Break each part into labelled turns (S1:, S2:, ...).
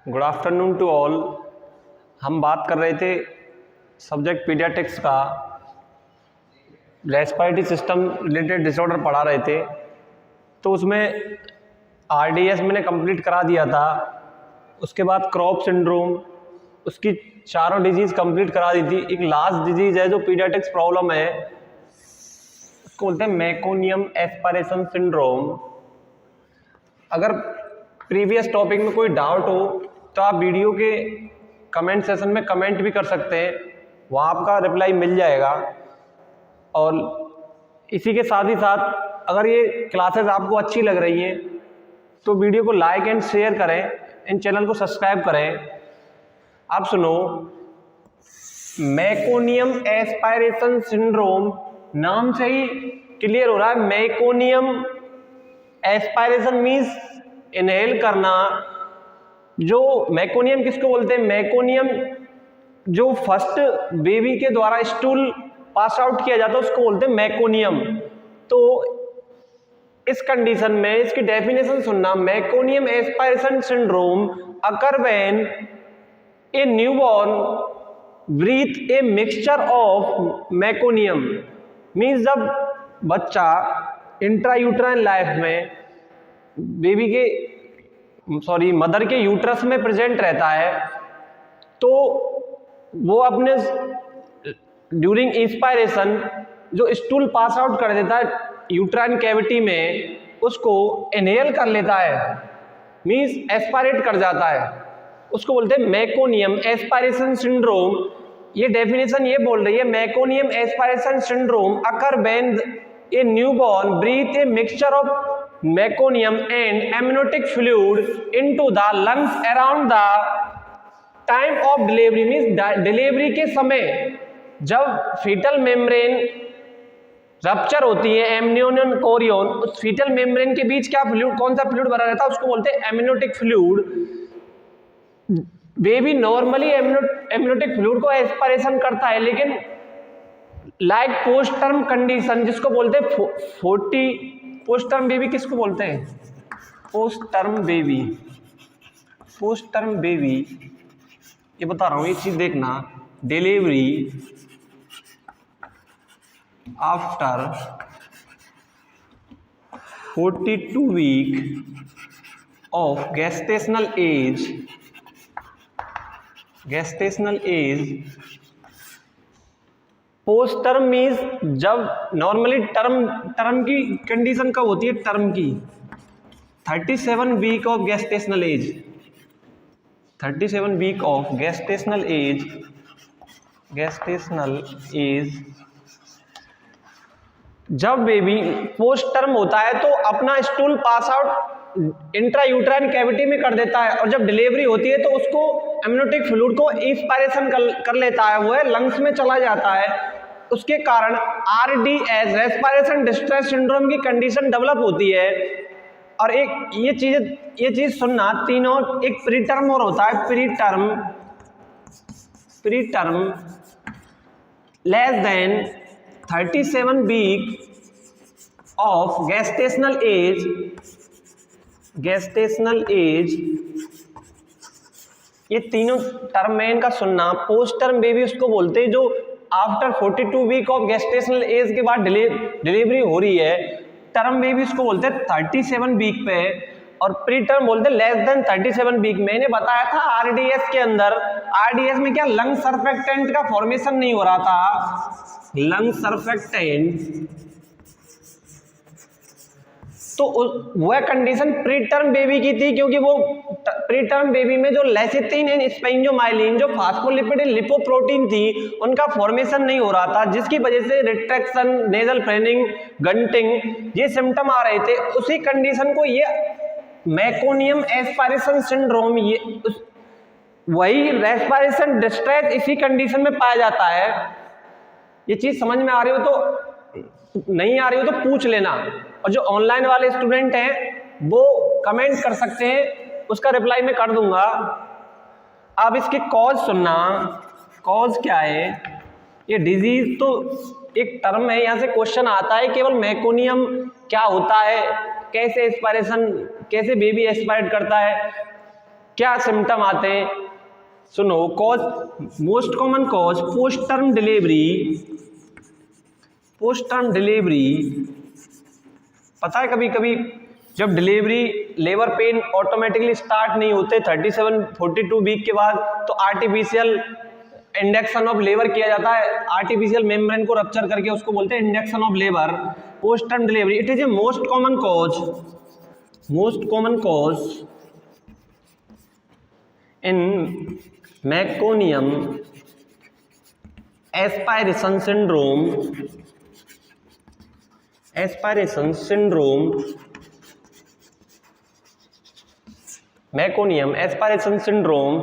S1: Good afternoon to all. हम बात कर रहे थे सब्जेक्ट पीडियाट्रिक्स का, रेस्पिरेटरी सिस्टम रिलेटेड डिसऑर्डर पढ़ा रहे थे। तो उसमें आरडीएस मैंने कंप्लीट करा दिया था। उसके बाद क्रॉप सिंड्रोम, उसकी चारों डिजीज़ कंप्लीट करा दी थी। एक लास्ट डिजीज़ है जो पीडियाट्रिक्स प्रॉब्लम है, उसको बोलते हैं मेकोनियम एस्पिरेशन सिंड्रोम। अगर प्रीवियस टॉपिक में कोई डाउट हो तो आप वीडियो के कमेंट सेशन में कमेंट भी कर सकते हैं, वहाँ आपका रिप्लाई मिल जाएगा। और इसी के साथ ही साथ अगर ये क्लासेस आपको अच्छी लग रही हैं तो वीडियो को लाइक एंड शेयर करें, इन चैनल को सब्सक्राइब करें। आप सुनो, मेकोनियम एस्पिरेशन सिंड्रोम नाम से ही क्लियर हो रहा है। मेकोनियम एस्पिरेशन मीन्स इनहेल करना। जो मेकोनियम किसको बोलते हैं? मेकोनियम जो फर्स्ट बेबी के द्वारा स्टूल पास आउट किया जाता है उसको बोलते हैं मेकोनियम। तो इस कंडीशन में इसकी डेफिनेशन सुनना, meconium aspiration syndrome occur when a newborn breathe a mixture of meconium. Means जब बच्चा इंट्रायूट्राइन लाइफ में बेबी के मदर के यूट्रस में प्रेजेंट रहता है, तो वो अपने ड्यूरिंग इंस्पायरेशन जो स्टूल पास आउट कर देता है यूट्राइन कैविटी में, उसको इनहेल कर लेता है, मीन्स एस्पायरेट कर जाता है, उसको बोलते हैं मेकोनियम एस्पिरेशन सिंड्रोम। ये डेफिनेशन ये बोल रही है, meconium aspiration syndrome occur when a newborn breathe a mixture of meconium and amniotic fluid into the lungs around the time of delivery। means delivery के समय जब फीटल मेम्ब्रेन रप्चर होती है, एमनियोन कोरियन, उस फीटल मेम्ब्रेन के बीच क्या fluid, कौन सा फ्लूइड भरा रहता है उसको बोलते हैं amniotic fluid. Baby normally amniotic fluid को एस्पिरेशन करता है, लेकिन लाइक पोस्ट टर्म कंडीशन जिसको बोलते हैं पोस्ट टर्म बेबी किसको बोलते हैं? Post term baby. Post term baby ये बता रहा हूं, एक चीज देखना, delivery after 42 week of gestational age. Post term means जब नॉर्मली टर्म की कंडीशन कब होती है? टर्म की 37 week of gestational age. 37 week of gestational age जब बेबी पोस्ट टर्म होता है तो अपना stool pass out intrauterine cavity में कर देता है, और जब डिलीवरी होती है तो उसको एमनियोटिक फ्लूइड को इंस्पायरेशन कर लेता है, वो है लंग्स में चला जाता है। उसके कारण आरडीएस रेस्पिरेशन डिस्ट्रेस सिंड्रोम की कंडीशन डेवलप होती है। और एक ये चीज सुनना, तीनों एक प्री टर्म और होता है, pre term less than 37 week of gestational age. ये तीनों टर्म में इनका सुनना। पोस्ट टर्म बेबी उसको बोलते हैं जो after 42 week of gestational age के बाद डिलीवरी हो रही है। टर्म बेबी उसको बोलते हैं 37 वीक पे, और प्री टर्म बोलते हैं लेस देन 37 वीक। मैंने बताया था आरडीएस के अंदर, आरडीएस में क्या लंग सर्फेक्टेंट का फॉर्मेशन नहीं हो रहा था, लंग सर्फेक्टेंट। तो वह कंडीशन प्री टर्म बेबी की थी, क्योंकि वो प्री टर्म बेबी में जो लेसिथिन एंड स्पेंजोमाइलिन जो फास्फोलिपिड लिपोप्रोटीन थी उनका फॉर्मेशन नहीं हो रहा था, जिसकी वजह से रिट्रैक्शन, नेजल फ्रेनिंग, गंटिंग ये सिम्टम आ रहे थे। उसी कंडीशन को ये मेकोनियम एस्पिरेशन सिंड्रोम, ये वही रेस्पिरेशन डिस्ट्रेस इसी कंडीशन में पाया जाता है। ये चीज समझ में आ रही हो तो, नहीं आ रही हो तो पूछ लेना, और जो ऑनलाइन वाले स्टूडेंट हैं वो कमेंट कर सकते हैं, उसका रिप्लाई मैं कर दूंगा। अब इसके कॉज सुनना, कॉज क्या है? ये डिजीज तो एक टर्म है, यहाँ से क्वेश्चन आता है केवल मेकोनियम क्या होता है, कैसे बेबी एस्पायरेट करता है। क्या सिम्टम आते हैं, सुनो। Cause, most common cause post term delivery. पता है कभी कभी जब delivery labour pain automatically start नहीं होते 37-42 वीक के बाद, तो आर्टिफिशियल इंडक्शन ऑफ लेबर किया जाता है, आर्टिफिशियल मेम्ब्रेन को रप्चर करके, उसको बोलते हैं induction of labour post term delivery. It is a most common cause in meconium aspiration syndrome, meconium aspiration syndrome.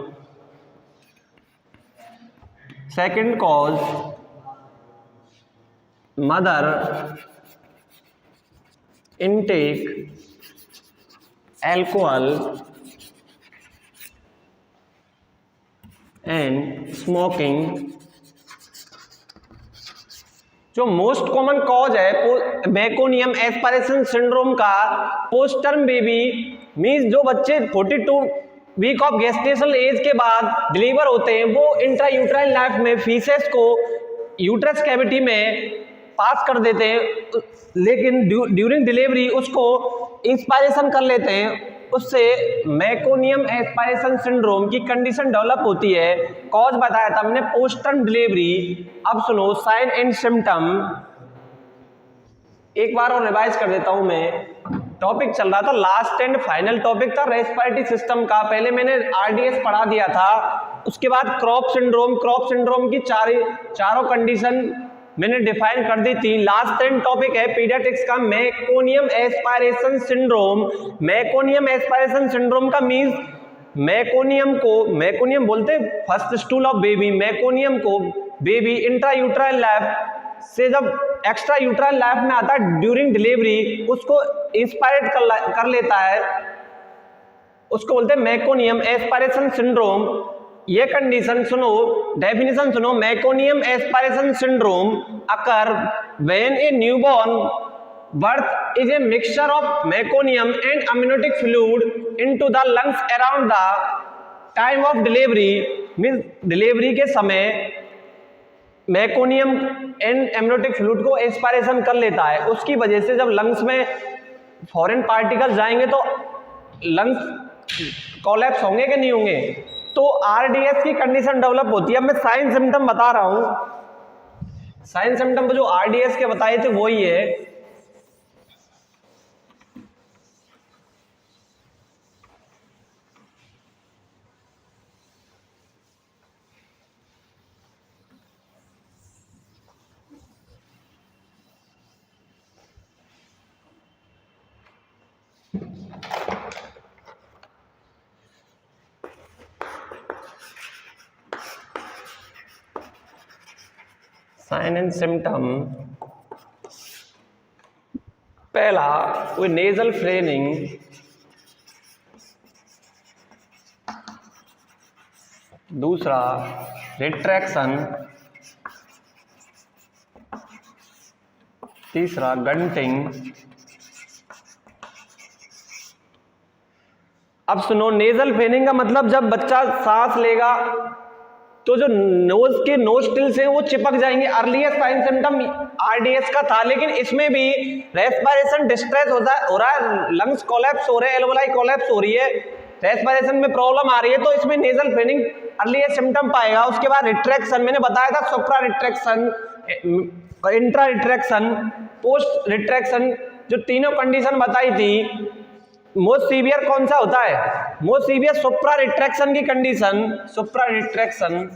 S1: Second cause mother intake alcohol and smoking. जो most common cause है meconium aspiration syndrome का, post term baby means जो बच्चे 42 week of gestational age के बाद deliver होते हैं, वो इंट्रा यूट्राइन लाइफ में फीसेस को यूट्रस कैविटी में पास कर देते हैं, लेकिन ड्यूरिंग डिलीवरी उसको इंस्पायरेशन कर लेते हैं, उससे मेकोनियम एस्पायरेशन सिंड्रोम की कंडीशन डेवलप होती है। कॉज बताया था हमने पोस्ट टर्म डिलीवरी। अब सुनो साइन एंड सिम्टम, एक बार और रिवाइज कर देता हूं मैं। टॉपिक चल रहा था, लास्ट एंड फाइनल टॉपिक था रेस्पिरेटरी सिस्टम का। पहले मैंने आरडीएस पढ़ा दिया था, उसके बाद क्रॉप सिंड्रोम की चारों कंडीशन मैंने डिफाइन कर दी थी। लास्ट एंड टॉपिक है पीडियाट्रिक्स का मेकोनियम एस्पायरेशन सिंड्रोम का मींस मेकोनियम बोलते first stool of baby. Meconium को बेबी इंट्रा यूट्राइन लाइफ से जब एक्स्ट्रा यूट्राइन लाइफ में आता है ड्यूरिंग डिलीवरी, उसको इंस्पायरेट कर लेता है, उसको बोलते हैं मेकोनियम एस्पायरेशन सिंड्रोम। ये कंडीशन सुनो, डेफिनेशन सुनो। Meconium aspiration syndrome occur when a newborn birth is a mixture of meconium and amniotic fluid into the lungs around the time of delivery, means delivery के समय meconium and amniotic fluid को aspiration कर लेता है। उसकी वजह से जब लंग्स में फॉरेन पार्टिकल्स जाएंगे तो लंग्स कोलैप्स होंगे कि नहीं होंगे, तो आरडीएस की कंडीशन डेवलप होती है। अब मैं साइन सिम्टम बता रहा हूं। साइन सिम्टम जो आरडीएस के बताए थे वही है। साइन एंड सिम्टम, पहला कोई नेजल फ्रेनिंग, दूसरा रिट्रैक्शन, तीसरा गंटिंग। अब सुनो, नेजल फ्रेनिंग का मतलब जब बच्चा सांस लेगा तो जो नोज के नोस्ट्रिल्स हैं वो चिपक जाएंगे। अर्लीस्ट साइन सिम्टम आरडीएस का था, लेकिन इसमें भी रेस्पिरेशन डिस्ट्रेस हो रहा है, लंग्स कोलैप्स हो रहे हैं, एल्वेलाई कोलैप्स हो रही है, रेस्पिरेशन में प्रॉब्लम आ रही है, तो इसमें नेजल फ्रेनिंग अर्लीस्ट सिम्टम पाएगा। उसके बाद रिट्रैक्शन, मैंने बताया था supra retraction, intra retraction, post retraction, जो तीनों कंडीशन बताई थी। मोस्ट सीवियर कौन सा होता है? मोस्ट सीवियर सुप्रा रिट्रैक्शन की कंडीशन, सुप्रा रिट्रैक्शन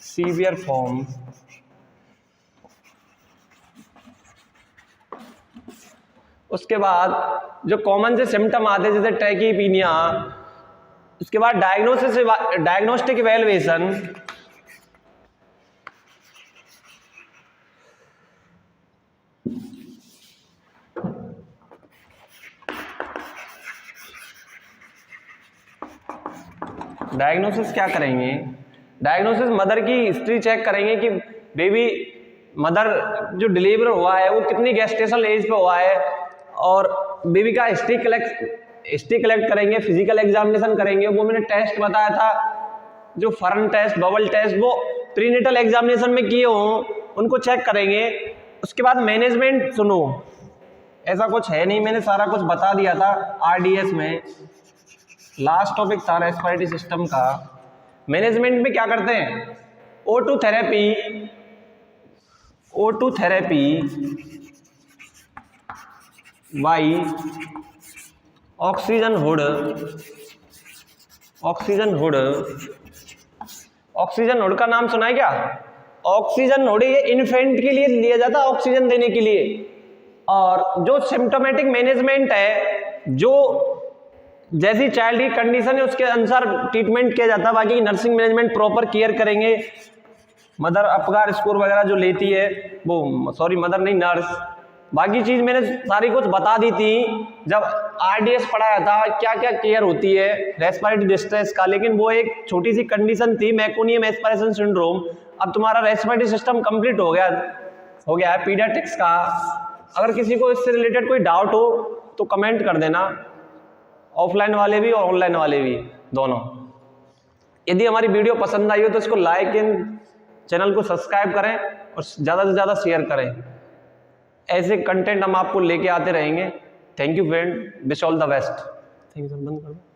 S1: सीवियर फॉर्म। उसके बाद जो कॉमन से सिम्टम आते हैं जैसे ट्रैकीपीनिया, उसके बाद डायग्नोस्टिक इवैल्यूएशन, डायग्नोसिस क्या करेंगे? डायग्नोसिस मदर की हिस्ट्री चेक करेंगे कि बेबी मदर जो डिलीवर हुआ है वो कितनी गेस्टेशनल एज पे हुआ है, और बेबी का हिस्ट्री कलेक्ट करेंगे, फिजिकल एग्जामिनेशन करेंगे, वो मैंने टेस्ट बताया था, जो फर्न टेस्ट, बबल टेस्ट, वो प्रीनेटल एग्जामिनेशन में किए हों उनको चेक करेंगे। उसके बाद मैनेजमेंट, सुनो ऐसा कुछ है नहीं, मैंने सारा कुछ बता दिया था आरडीएस में, लास्ट टॉपिक था रेस्पिरेटरी सिस्टम का। मैनेजमेंट में क्या करते हैं, O2 therapy by oxygen hood का नाम सुना है क्या? ऑक्सीजन हुड ये इन्फेंट के लिए लिया जाता है ऑक्सीजन देने के लिए। और जो सिम्टोमेटिक मैनेजमेंट है, जो जैसी चाइल्ड की कंडीशन है उसके अनुसार ट्रीटमेंट किया जाता है। बाकी नर्सिंग मैनेजमेंट प्रॉपर केयर करेंगे, मदर अपगार स्कोर वगैरह जो लेती है वो, सॉरी मदर नहीं नर्स, बाकी चीज़ मैंने सारी कुछ बता दी थी जब आरडीएस पढ़ाया था, क्या क्या केयर होती है रेस्पिरेटरी डिस्ट्रेस का। लेकिन वो एक छोटी सी कंडीशन थी, मेकोनियम एस्पिरेशन सिंड्रोम। अब तुम्हारा रेस्पिरेटरी सिस्टम कंप्लीट हो गया है पीडियाट्रिक्स का। अगर किसी को इससे रिलेटेड कोई डाउट हो तो कमेंट कर देना, ऑफलाइन वाले भी और ऑनलाइन वाले भी दोनों। यदि हमारी वीडियो पसंद आई हो तो इसको लाइक एंड चैनल को सब्सक्राइब करें और ज़्यादा से ज़्यादा शेयर करें। ऐसे कंटेंट हम आपको लेके आते रहेंगे। Thank you friend, wish all the best. Thank you sir, बंद कर दो।